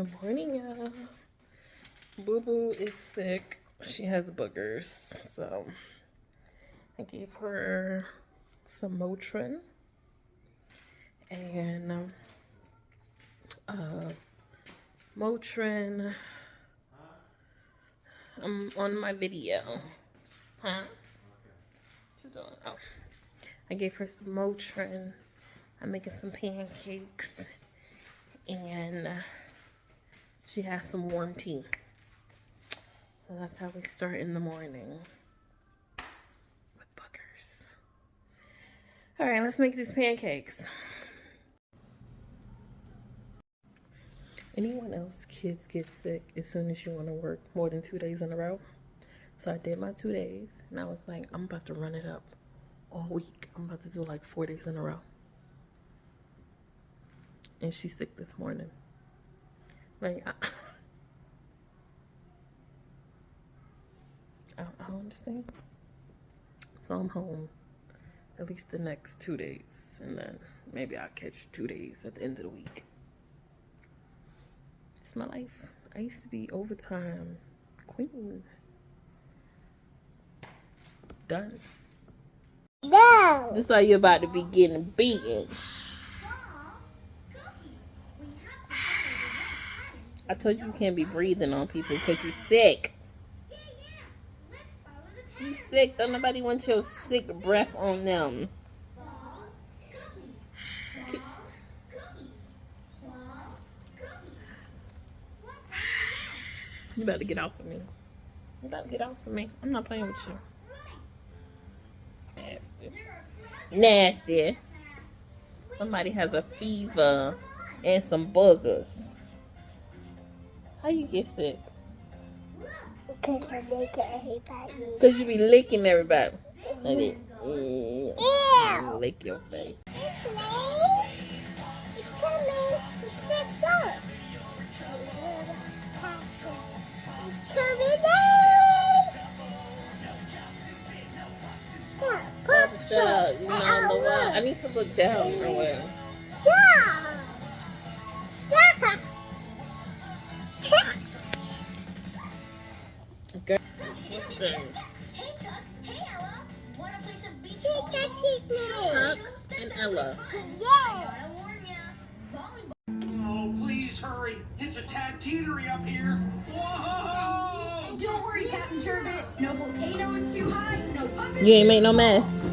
Good morning, y'all. Boo Boo is sick. She has boogers, so I gave her some Motrin and Motrin. I'm on my video. Huh? What you doing? Oh, I gave her some Motrin. I'm making some pancakes, and she has some warm tea. So that's how we start in the morning with boogers. All right, let's make these pancakes. Anyone else kids get sick as soon as you want to work more than 2 days in a row? So I did my 2 days, and I was like, I'm about to run it up all week. I'm about to do like 4 days in a row. And she's sick this morning. Like, I don't understand. So I'm home at least the next 2 days, and then maybe I'll catch 2 days at the end of the week. It's my life. I used to be overtime queen. Done. No. This is how you're about to be getting beaten. I told you can't be breathing on people because you're sick. You sick. Don't nobody want your sick breath on them. You better get off of me. You better get off of me. I'm not playing with you. Nasty. Nasty. Somebody has a fever and some boogers. How you get sick? Because I lick everybody. Because you be licking everybody. Like, lick your face. It's coming. It's not sharp. It's coming down. Pop child, you know why? I need to look down nowhere. Stop. Stop. Okay. Hey Tuck, hey Ella, wanna play some beach Take volleyball? that hit me. Tuck and Ella. Yeah. Gotta warn ya, volleyball. Oh, please hurry. It's a tad teetery up here. Whoa! Don't worry, Captain Turbot. No volcano is too high, no puppet. You ain't make no mess.